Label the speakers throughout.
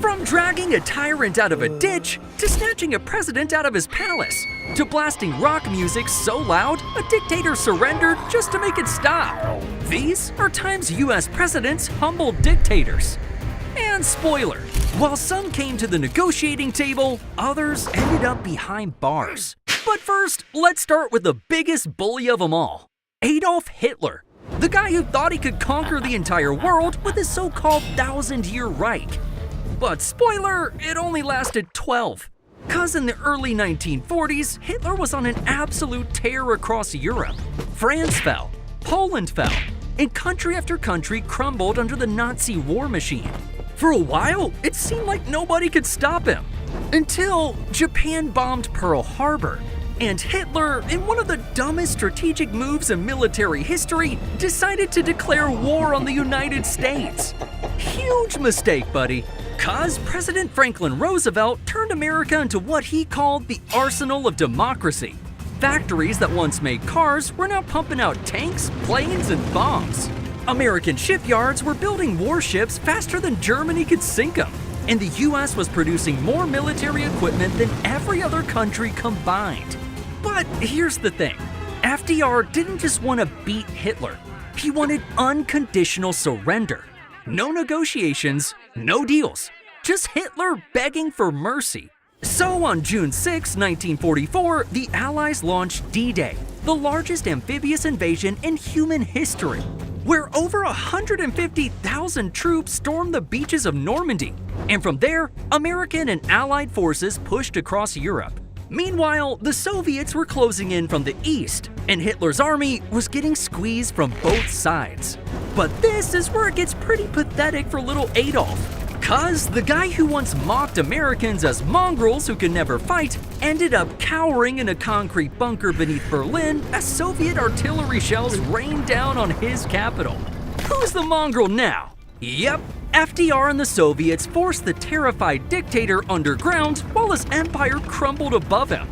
Speaker 1: From dragging a tyrant out of a ditch, to snatching a president out of his palace, to blasting rock music so loud a dictator surrendered just to make it stop. These are times US presidents humbled dictators. And spoiler, while some came to the negotiating table, others ended up behind bars. But first, let's start with the biggest bully of them all, Adolf Hitler, the guy who thought he could conquer the entire world with his so-called 1,000-year Reich. But spoiler, it only lasted 12. Cause in the early 1940s, Hitler was on an absolute tear across Europe. France fell, Poland fell, and country after country crumbled under the Nazi war machine. For a while, it seemed like nobody could stop him. Until Japan bombed Pearl Harbor, and Hitler, in one of the dumbest strategic moves in military history, decided to declare war on the United States. Huge mistake, buddy. Cause President Franklin Roosevelt turned America into what he called the arsenal of democracy. Factories that once made cars were now pumping out tanks, planes, and bombs. American shipyards were building warships faster than Germany could sink them. And the US was producing more military equipment than every other country combined. But here's the thing, FDR didn't just want to beat Hitler. He wanted unconditional surrender. No negotiations, no deals, just Hitler begging for mercy. So on June 6, 1944, the Allies launched D-Day, the largest amphibious invasion in human history, where over 150,000 troops stormed the beaches of Normandy. And from there, American and Allied forces pushed across Europe. Meanwhile, the Soviets were closing in from the east, and Hitler's army was getting squeezed from both sides. But this is where it gets pretty pathetic for little Adolf. Cause the guy who once mocked Americans as mongrels who could never fight ended up cowering in a concrete bunker beneath Berlin as Soviet artillery shells rained down on his capital. Who's the mongrel now? Yep, FDR and the Soviets forced the terrified dictator underground while his empire crumbled above him.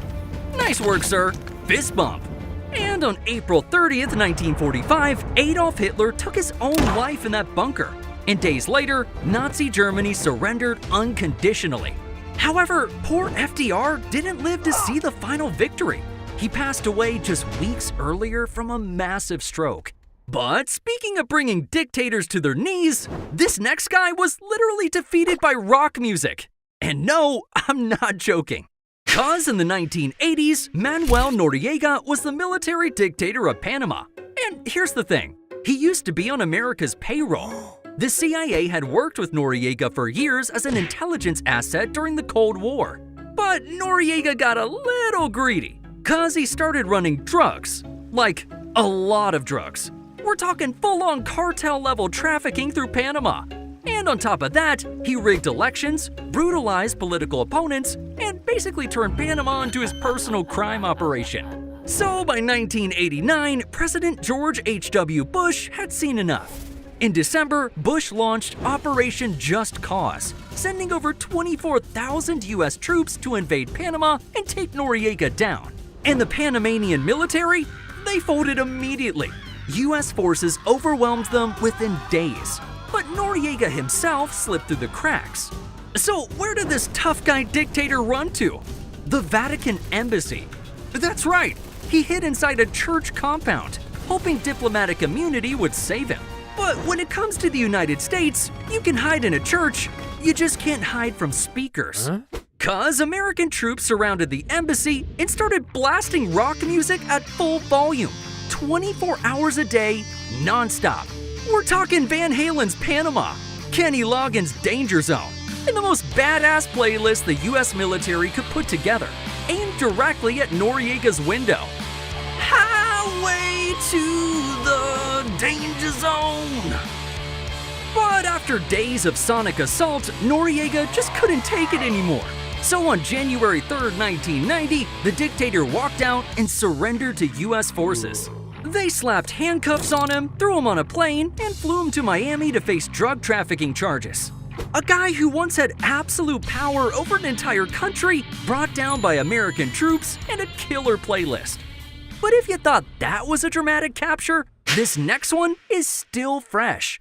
Speaker 1: Nice work, sir. Fist bump. And on April 30th, 1945, Adolf Hitler took his own life in that bunker. And days later, Nazi Germany surrendered unconditionally. However, poor FDR didn't live to see the final victory. He passed away just weeks earlier from a massive stroke. But speaking of bringing dictators to their knees, this next guy was literally defeated by rock music. And no, I'm not joking. Cause in the 1980s, Manuel Noriega was the military dictator of Panama. And here's the thing, he used to be on America's payroll. The CIA had worked with Noriega for years as an intelligence asset during the Cold War. But Noriega got a little greedy, cause he started running drugs. Like, a lot of drugs. We're talking full-on cartel-level trafficking through Panama. And on top of that, he rigged elections, brutalized political opponents, and basically turned Panama into his personal crime operation. So by 1989, President George H.W. Bush had seen enough. In December, Bush launched Operation Just Cause, sending over 24,000 US troops to invade Panama and take Noriega down. And the Panamanian military? They folded immediately. US forces overwhelmed them within days. But Noriega himself slipped through the cracks. So where did this tough guy dictator run to? The Vatican Embassy. That's right, he hid inside a church compound, hoping diplomatic immunity would save him. But when it comes to the United States, you can hide in a church, you just can't hide from speakers. Cause American troops surrounded the embassy and started blasting rock music at full volume, 24 hours a day, non-stop. We're talking Van Halen's Panama, Kenny Loggins' Danger Zone, and the most badass playlist the US military could put together, aimed directly at Noriega's window. Highway to the Danger Zone! But after days of sonic assault, Noriega just couldn't take it anymore. So on January 3rd, 1990, the dictator walked out and surrendered to US forces. They slapped handcuffs on him, threw him on a plane, and flew him to Miami to face drug trafficking charges. A guy who once had absolute power over an entire country, brought down by American troops and a killer playlist. But if you thought that was a dramatic capture, this next one is still fresh.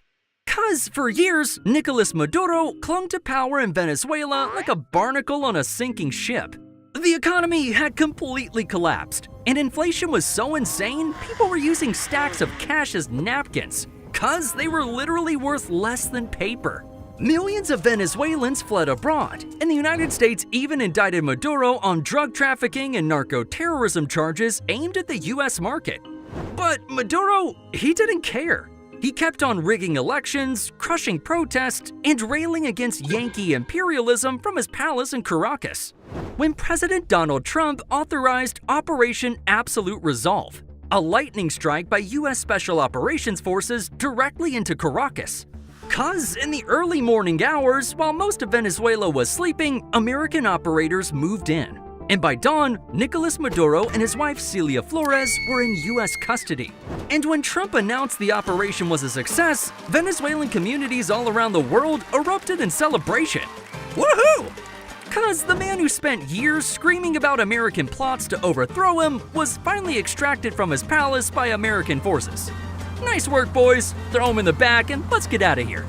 Speaker 1: 'Cause for years, Nicolas Maduro clung to power in Venezuela like a barnacle on a sinking ship. The economy had completely collapsed, and inflation was so insane, people were using stacks of cash as napkins, 'cause they were literally worth less than paper. Millions of Venezuelans fled abroad, and the United States even indicted Maduro on drug trafficking and narco-terrorism charges aimed at the US market. But Maduro, he didn't care. He kept on rigging elections, crushing protests, and railing against Yankee imperialism from his palace in Caracas. When President Donald Trump authorized Operation Absolute Resolve, a lightning strike by US Special Operations Forces directly into Caracas. 'Cause in the early morning hours, while most of Venezuela was sleeping, American operators moved in. And by dawn, Nicolas Maduro and his wife Celia Flores were in US custody. And when Trump announced the operation was a success, Venezuelan communities all around the world erupted in celebration. Woohoo! 'Cause the man who spent years screaming about American plots to overthrow him was finally extracted from his palace by American forces. Nice work, boys. Throw him in the back and let's get out of here.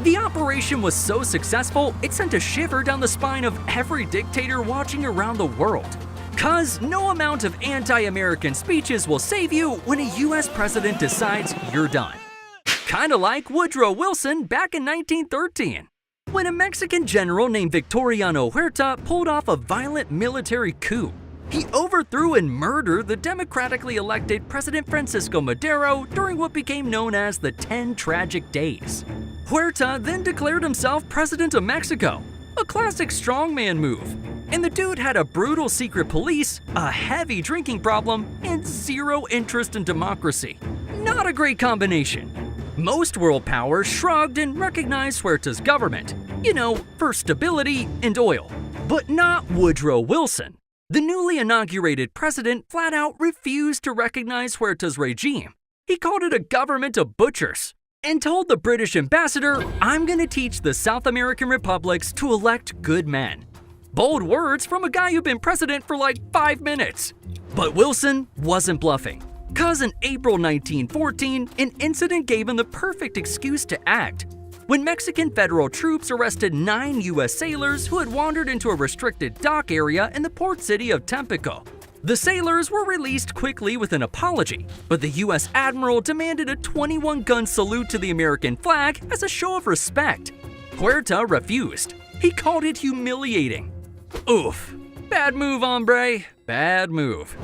Speaker 1: The operation was so successful, it sent a shiver down the spine of every dictator watching around the world. 'Cause no amount of anti-American speeches will save you when a US president decides you're done. Kinda like Woodrow Wilson back in 1913, when a Mexican general named Victoriano Huerta pulled off a violent military coup. He overthrew and murdered the democratically elected President Francisco Madero during what became known as the 10 Tragic Days. Huerta then declared himself president of Mexico, a classic strongman move. And the dude had a brutal secret police, a heavy drinking problem, and zero interest in democracy. Not a great combination. Most world powers shrugged and recognized Huerta's government, for stability and oil. But not Woodrow Wilson. The newly inaugurated president flat out refused to recognize Huerta's regime. He called it a government of butchers and told the British ambassador, "I'm going to teach the South American republics to elect good men." Bold words from a guy who'd been president for like 5 minutes. But Wilson wasn't bluffing. 'Cause in April 1914, an incident gave him the perfect excuse to act. When Mexican federal troops arrested 9 US sailors who had wandered into a restricted dock area in the port city of Tampico. The sailors were released quickly with an apology, but the US admiral demanded a 21-gun salute to the American flag as a show of respect. Huerta refused. He called it humiliating. Oof. Bad move, hombre. Bad move.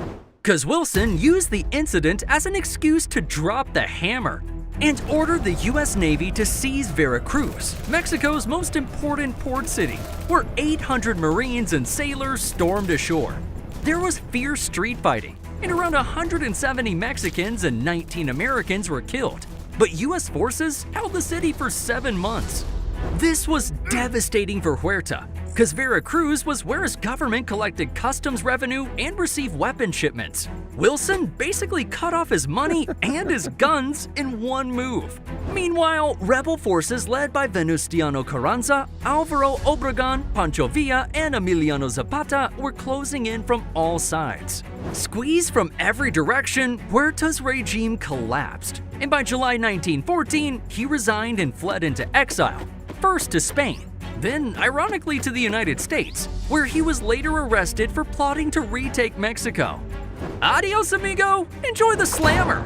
Speaker 1: 'Cause Wilson used the incident as an excuse to drop the hammer and ordered the US Navy to seize Veracruz, Mexico's most important port city, where 800 Marines and sailors stormed ashore. There was fierce street fighting, and around 170 Mexicans and 19 Americans were killed. But US forces held the city for 7 months. This was devastating for Huerta, because Veracruz was where his government collected customs revenue and received weapon shipments. Wilson basically cut off his money and his guns in one move. Meanwhile, rebel forces led by Venustiano Carranza, Alvaro Obregón, Pancho Villa, and Emiliano Zapata were closing in from all sides. Squeezed from every direction, Huerta's regime collapsed, and by July 1914, he resigned and fled into exile, first to Spain, then ironically to the United States, where he was later arrested for plotting to retake Mexico. Adios, amigo! Enjoy the slammer!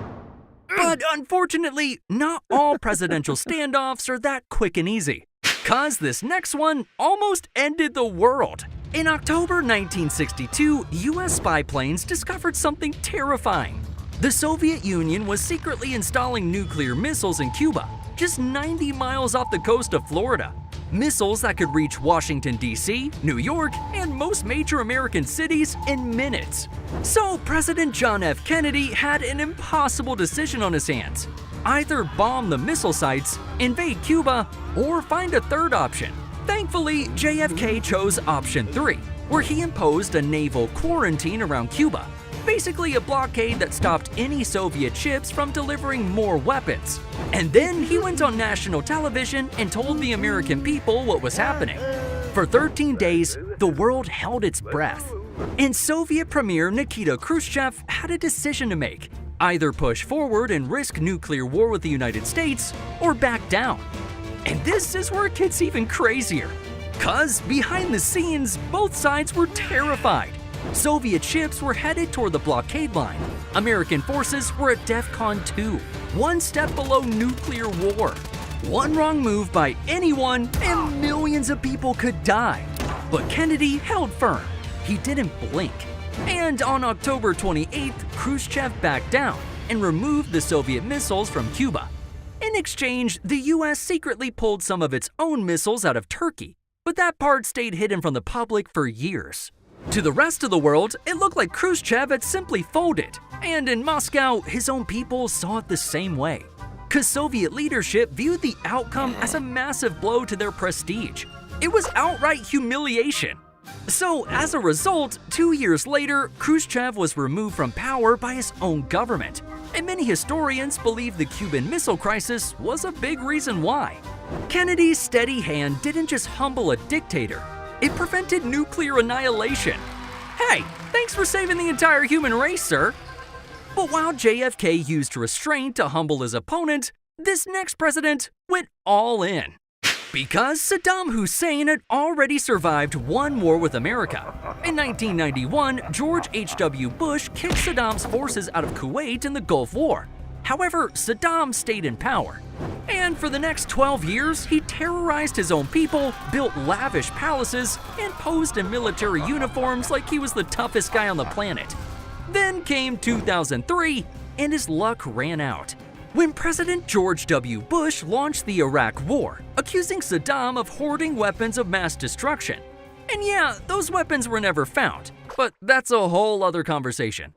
Speaker 1: But unfortunately, not all presidential standoffs are that quick and easy, 'cause this next one almost ended the world. In October 1962, US spy planes discovered something terrifying. The Soviet Union was secretly installing nuclear missiles in Cuba, just 90 miles off the coast of Florida. Missiles that could reach Washington, D.C., New York, and most major American cities in minutes. So President John F. Kennedy had an impossible decision on his hands. Either bomb the missile sites, invade Cuba, or find a third option. Thankfully, JFK chose option 3, where he imposed a naval quarantine around Cuba. Basically a blockade that stopped any Soviet ships from delivering more weapons. And then he went on national television and told the American people what was happening. For 13 days, the world held its breath. And Soviet Premier Nikita Khrushchev had a decision to make. Either push forward and risk nuclear war with the United States, or back down. And this is where it gets even crazier. Cause behind the scenes, both sides were terrified. Soviet ships were headed toward the blockade line. American forces were at DEFCON 2, one step below nuclear war. One wrong move by anyone and millions of people could die. But Kennedy held firm. He didn't blink. And on October 28th, Khrushchev backed down and removed the Soviet missiles from Cuba. In exchange, the US secretly pulled some of its own missiles out of Turkey, but that part stayed hidden from the public for years. To the rest of the world, it looked like Khrushchev had simply folded, and in Moscow, his own people saw it the same way. Cause Soviet leadership viewed the outcome as a massive blow to their prestige. It was outright humiliation. So as a result, 2 years later, Khrushchev was removed from power by his own government, and many historians believe the Cuban Missile Crisis was a big reason why. Kennedy's steady hand didn't just humble a dictator, it prevented nuclear annihilation. Hey, thanks for saving the entire human race, sir. But while JFK used restraint to humble his opponent, this next president went all in. Because Saddam Hussein had already survived one war with America. In 1991, George H.W. Bush kicked Saddam's forces out of Kuwait in the Gulf War. However, Saddam stayed in power. And for the next 12 years, he terrorized his own people, built lavish palaces, and posed in military uniforms like he was the toughest guy on the planet. Then came 2003, and his luck ran out. When President George W. Bush launched the Iraq War, accusing Saddam of hoarding weapons of mass destruction. And yeah, those weapons were never found, but that's a whole other conversation.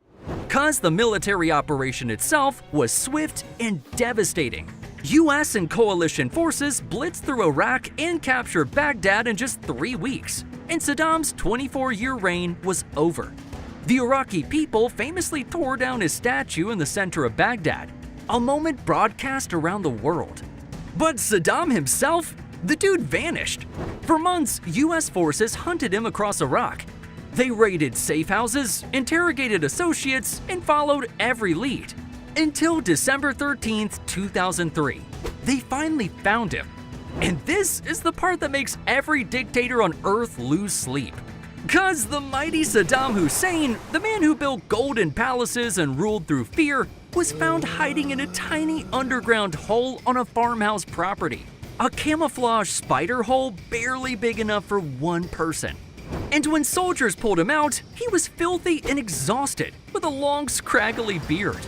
Speaker 1: Cause the military operation itself was swift and devastating. US and coalition forces blitzed through Iraq and captured Baghdad in just 3 weeks, and Saddam's 24-year reign was over. The Iraqi people famously tore down his statue in the center of Baghdad, a moment broadcast around the world. But Saddam himself, the dude vanished. For months, US forces hunted him across Iraq. They raided safe houses, interrogated associates, and followed every lead. Until December 13th, 2003, they finally found him. And this is the part that makes every dictator on Earth lose sleep. Cause the mighty Saddam Hussein, the man who built golden palaces and ruled through fear, was found hiding in a tiny underground hole on a farmhouse property. A camouflage spider hole barely big enough for one person. And when soldiers pulled him out, he was filthy and exhausted, with a long, scraggly beard.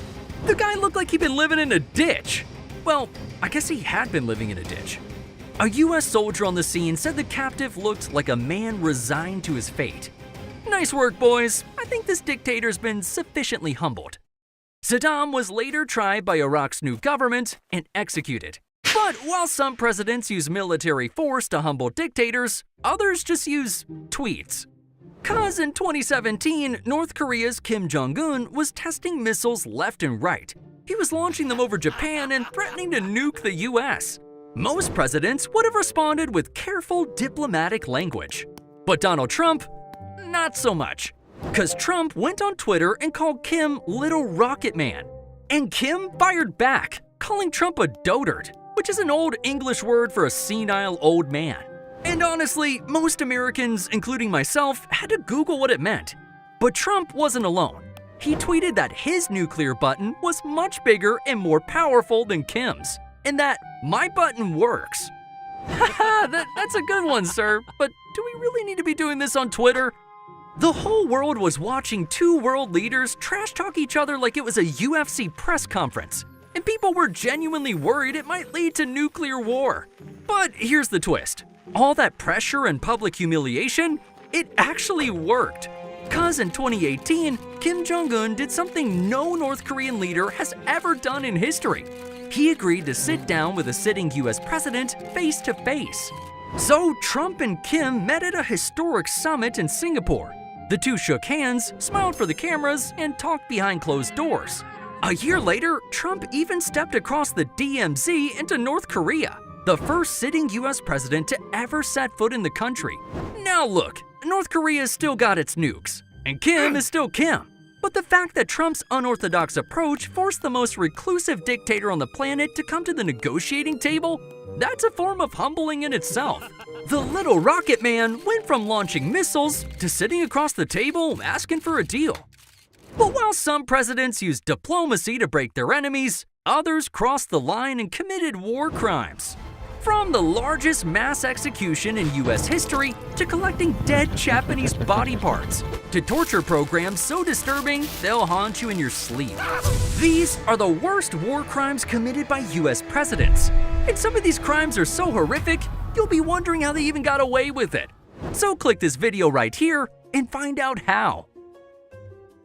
Speaker 1: The guy looked like he'd been living in a ditch. Well, I guess he had been living in a ditch. A US soldier on the scene said the captive looked like a man resigned to his fate. Nice work, boys. I think this dictator's been sufficiently humbled. Saddam was later tried by Iraq's new government and executed. But while some presidents use military force to humble dictators, others just use tweets. Cause in 2017, North Korea's Kim Jong-un was testing missiles left and right. He was launching them over Japan and threatening to nuke the US. Most presidents would have responded with careful diplomatic language. But Donald Trump, not so much. Cause Trump went on Twitter and called Kim Little Rocket Man. And Kim fired back, calling Trump a dotard, which is an old English word for a senile old man. And honestly, most Americans, including myself, had to Google what it meant. But Trump wasn't alone. He tweeted that his nuclear button was much bigger and more powerful than Kim's, and that my button works. Haha, that's a good one, sir, but do we really need to be doing this on Twitter? The whole world was watching two world leaders trash talk each other like it was a UFC press conference, and people were genuinely worried it might lead to nuclear war. But here's the twist. All that pressure and public humiliation, it actually worked. Cause in 2018, Kim Jong-un did something no North Korean leader has ever done in history. He agreed to sit down with a sitting US president face to face. So Trump and Kim met at a historic summit in Singapore. The two shook hands, smiled for the cameras, and talked behind closed doors. A year later, Trump even stepped across the DMZ into North Korea, the first sitting US president to ever set foot in the country. Now look, North Korea's still got its nukes, and Kim is still Kim. But the fact that Trump's unorthodox approach forced the most reclusive dictator on the planet to come to the negotiating table, that's a form of humbling in itself. The little rocket man went from launching missiles to sitting across the table asking for a deal. But while some presidents used diplomacy to break their enemies, others crossed the line and committed war crimes. From the largest mass execution in US history to collecting dead Japanese body parts, to torture programs so disturbing they'll haunt you in your sleep. These are the worst war crimes committed by US presidents. And some of these crimes are so horrific, you'll be wondering how they even got away with it. So click this video right here and find out how.